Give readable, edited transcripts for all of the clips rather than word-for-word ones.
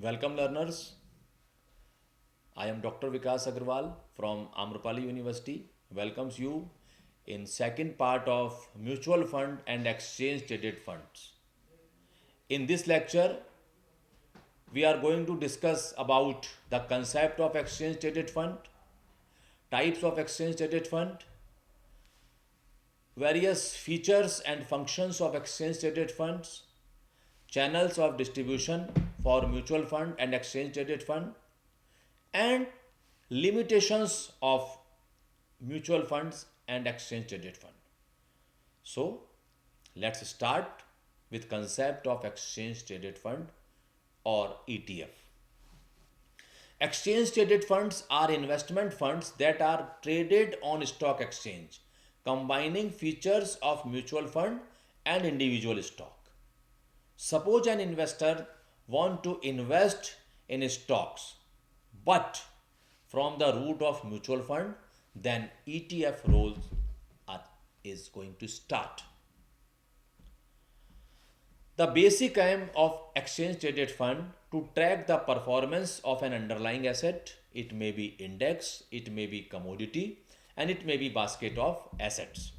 Welcome learners. I am Dr. Vikas Agarwal from Amrapali University. Welcomes you in second part of mutual fund and exchange traded funds. In this lecture, we are going to discuss about the concept of exchange traded fund, types of exchange traded fund, various features and functions of exchange traded funds, channels of distribution for mutual fund and exchange traded fund, and limitations of mutual funds and exchange traded fund. So let's start with concept of exchange traded fund or ETF. Exchange traded funds are investment funds that are traded on stock exchange, combining features of mutual fund and individual stock. Suppose an investor want to invest in stocks but from the route of mutual fund, then ETF role is going to start. The basic aim of exchange traded fund to track the performance of an underlying asset. It may be index, it may be commodity, and it may be basket of assets.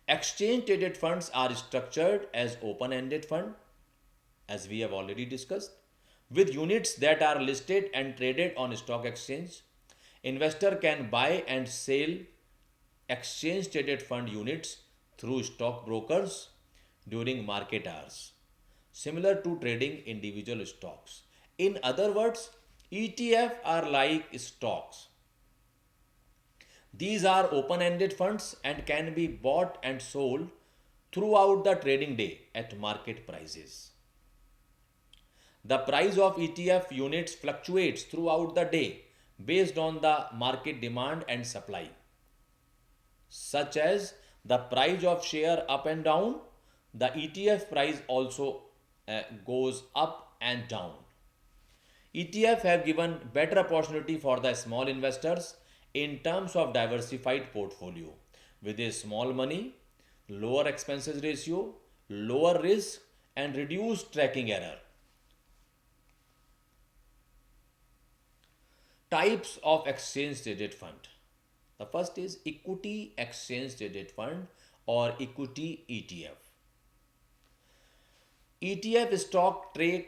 Exchange traded funds are structured as open-ended fund, as we have already discussed, with units that are listed and traded on stock exchange. Investor can buy and sell exchange traded fund units through stock brokers during market hours, similar to trading individual stocks. In other words, ETF are like stocks. These are open ended funds and can be bought and sold throughout the trading day at market prices. The price of ETF units fluctuates throughout the day based on the market demand and supply, such as the price of share up and down. The ETF price also goes up and down. ETF have given better opportunity for the small investors in terms of diversified portfolio with a small money, lower expenses ratio, lower risk and reduced tracking error. Types of exchange traded fund. The first is equity exchange traded fund or equity ETF. ETF stock trade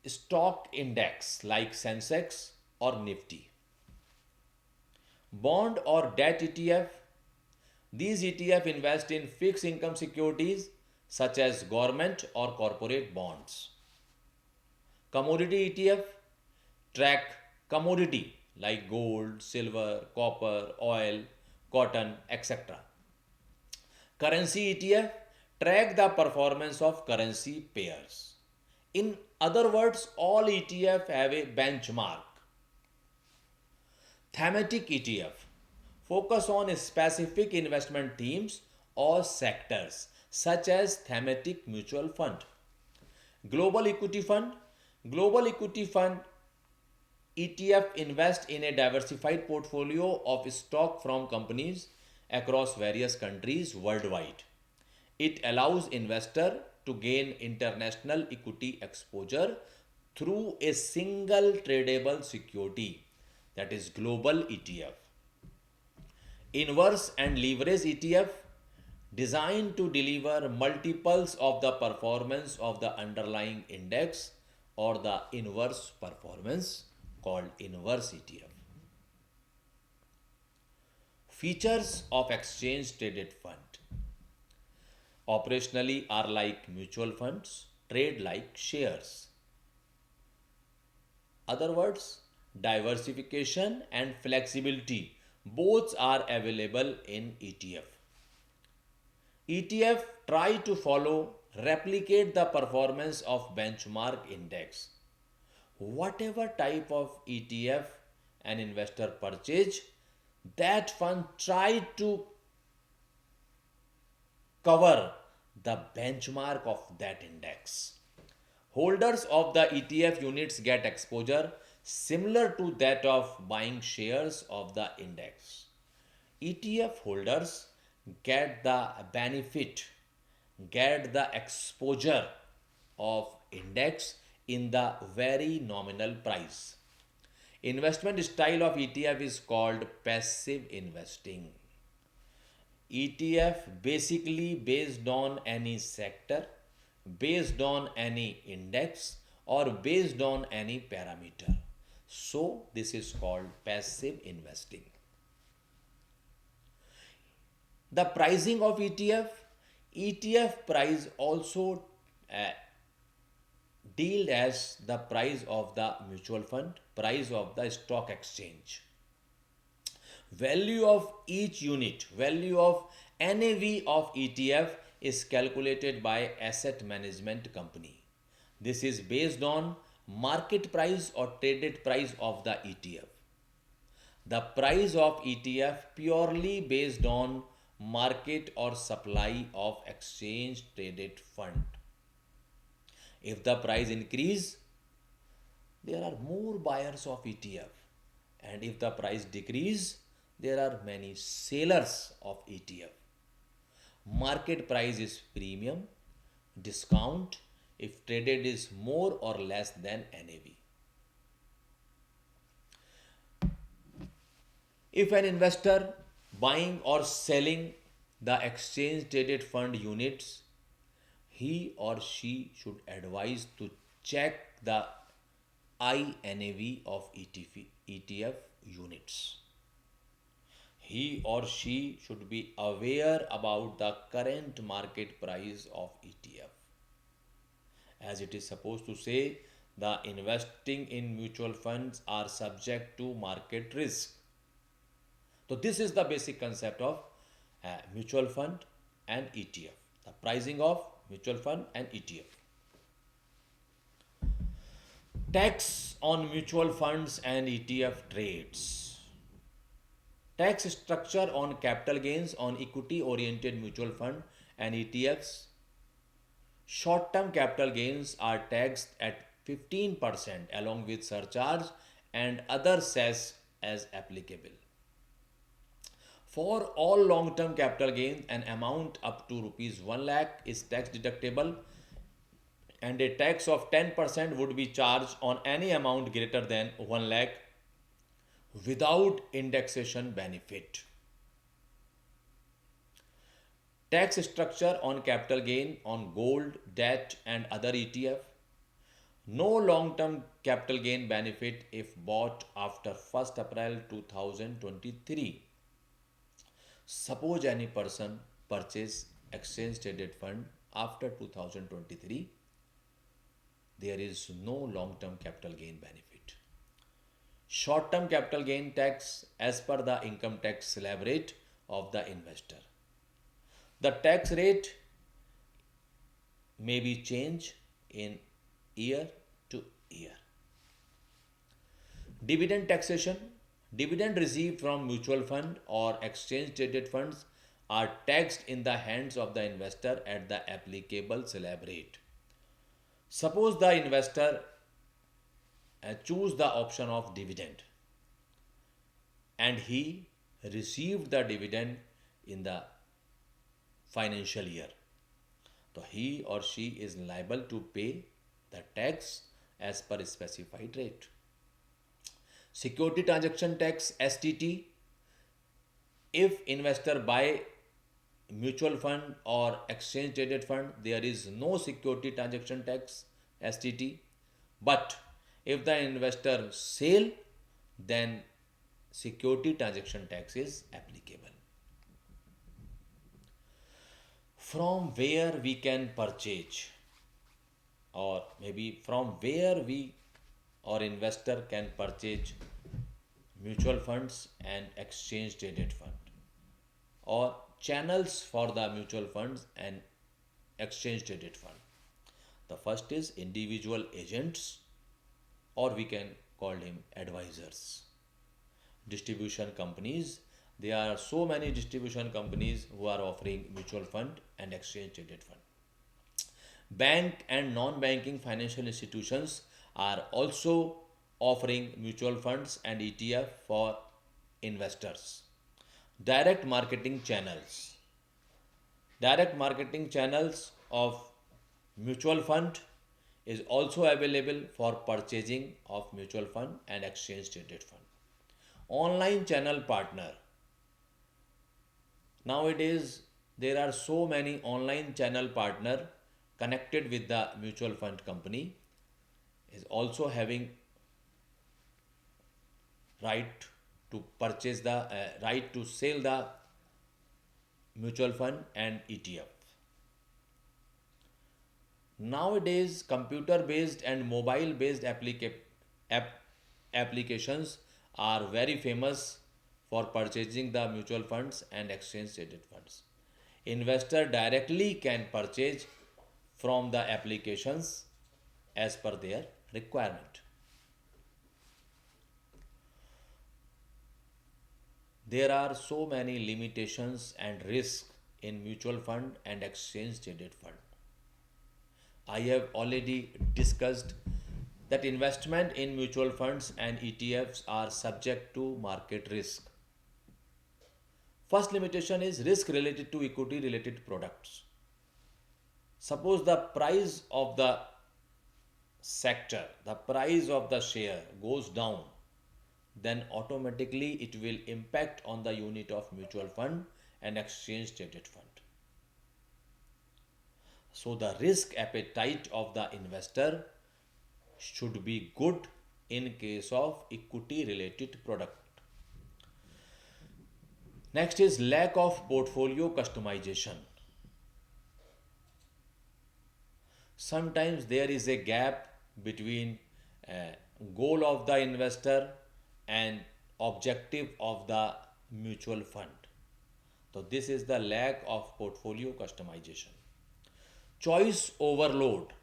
stock index like Sensex or Nifty. Bond or debt ETF. These ETF invest in fixed income securities such as government or corporate bonds. Commodity ETF track commodity like gold, silver, copper, oil, cotton, etc. Currency ETF track the performance of currency pairs. In other words, all ETF have a benchmark. Thematic ETF focus on specific investment themes or sectors such as thematic mutual fund. Global equity fund. Global equity fund ETF invest in a diversified portfolio of stock from companies across various countries worldwide. It allows investor to gain international equity exposure through a single tradable security, that is global ETF. Inverse and leverage ETF designed to deliver multiples of the performance of the underlying index or the inverse performance called inverse ETF. Features of exchange traded fund operationally are like mutual funds, trade like shares. Other words, diversification and flexibility both are available in ETF. ETF try to follow, replicate the performance of benchmark index. Whatever type of ETF an investor purchase, that fund try to cover the benchmark of that index. Holders of the ETF units get exposure similar to that of buying shares of the index. ETF holders get the benefit, get the exposure of index in the very nominal price. Investment style of ETF is called passive investing. ETF basically based on any sector, based on any index, or based on any parameter. So, this is called passive investing. The pricing of ETF price also uh, dealt as the price of the mutual fund, price of the stock exchange. Value of each unit, value of NAV of ETF is calculated by asset management company. This is based on market price or traded price of the ETF. The price of ETF purely based on market or supply of exchange traded fund. If the price increase, there are more buyers of ETF, and if the price decrease, there are many sellers of ETF. Market price is premium, discount if traded is more or less than NAV. If an investor buying or selling the exchange traded fund units, he or she should advise to check the INAV of ETF units. He or she should be aware about the current market price of ETF. As it is supposed to say, the investing in mutual funds are subject to market risk. So this is the basic concept of mutual fund and ETF. The pricing of mutual fund and ETF. Tax on mutual funds and ETF trades. Tax structure on capital gains on equity oriented mutual fund and ETFs. Short term capital gains are taxed at 15% along with surcharge and other cess as applicable. For all long term capital gains, an amount up to rupees 1 lakh is tax deductible, and a tax of 10% would be charged on any amount greater than 1 lakh without indexation benefit. Tax structure on capital gain on gold, debt, and other ETF. No long term capital gain benefit if bought after 1st April 2023. Suppose any person purchase exchange traded fund after 2023, there is no long term capital gain benefit. Short term capital gain tax as per the income tax slab rate of the investor. The tax rate may be changed in year to year. Dividend taxation. Dividend received from mutual fund or exchange traded funds are taxed in the hands of the investor at the applicable slab rate. Suppose the investor choose the option of dividend and he received the dividend in the financial year. So he or she is liable to pay the tax as per specified rate. Security transaction tax STT. If investor buy mutual fund or exchange traded fund, there is no security transaction tax STT. But if the investor sell, then security transaction tax is applicable. From where we can purchase, or maybe from where we or investor can purchase mutual funds and exchange traded fund, or channels for the mutual funds and exchange traded fund. The first is individual agents, or we can call him advisors. Distribution companies. There are so many distribution companies who are offering mutual fund and exchange traded fund. Bank and non-banking financial institutions are also offering mutual funds and ETF for investors. Direct marketing channels. Direct marketing channels of mutual fund, is also available for purchasing of mutual fund and exchange traded fund. Online channel partner. Nowadays, there are so many online channel partner connected with the mutual fund company is also having right to purchase the right to sell the mutual fund and ETF. Nowadays, computer-based and mobile-based app- applications are very famous for purchasing the mutual funds and exchange traded funds. Investor directly can purchase from the applications as per their requirement. There are so many limitations and risks in mutual fund and exchange traded fund. I have already discussed that investment in mutual funds and ETFs are subject to market risk. First limitation is risk related to equity related products. Suppose the price of the sector, the price of the share goes down, then automatically it will impact on the unit of mutual fund and exchange traded fund. So the risk appetite of the investor should be good in case of equity related product. Next is lack of portfolio customization. Sometimes there is a gap between goal of the investor and objective of the mutual fund. So this is the lack of portfolio customization. Choice overload.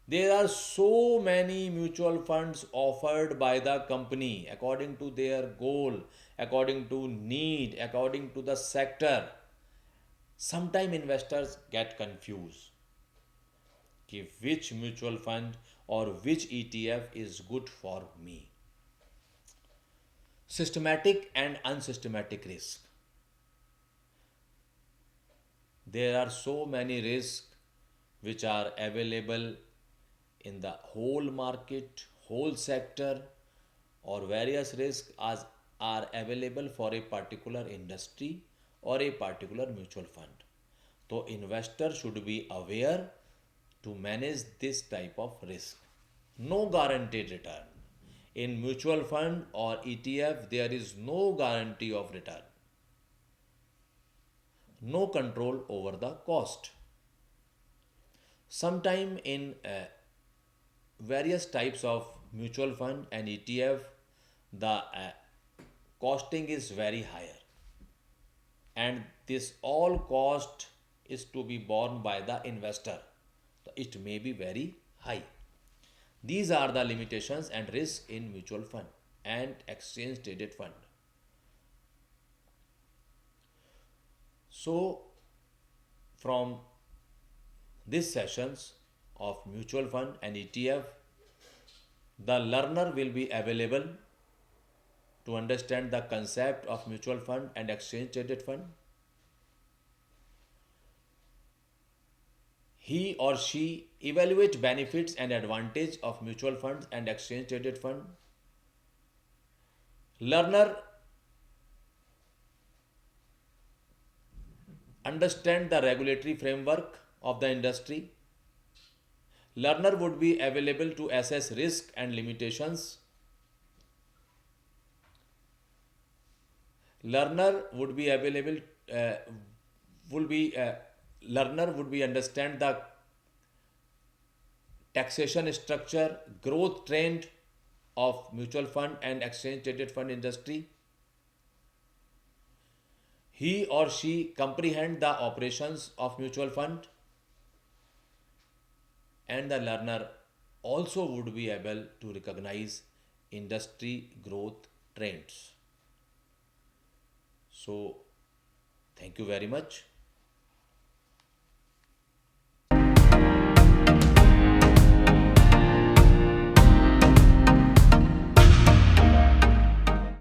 There are so many mutual funds offered by the company according to their goal, according to need, according to the sector. Sometimes investors get confused कि which mutual fund or which ETF is good for me. Systematic and unsystematic risk. There are so many risks which are available in the whole market, whole sector, or various risks are available for a particular industry or a particular mutual fund. So investor should be aware to manage this type of risk. No guaranteed return. In mutual fund or ETF, there is no guarantee of return. No control over the cost. Sometime in various types of mutual fund and ETF, the costing is very higher, and this all cost is to be borne by the investor. So it may be very high. These are the limitations and risks in mutual fund and exchange traded fund. So from these sessions of mutual fund and ETF, the learner will be available to understand the concept of mutual fund and exchange traded fund. He or she evaluate benefits and advantage of mutual funds and exchange traded fund. Learner understand the regulatory framework of the industry. Learner would be available to assess risk and limitations. Learner would be available will be learner would be understand the taxation structure, growth trend of mutual fund and exchange traded fund industry. He or she comprehend the operations of mutual fund, and the learner also would be able to recognize industry growth trends. So thank you very much.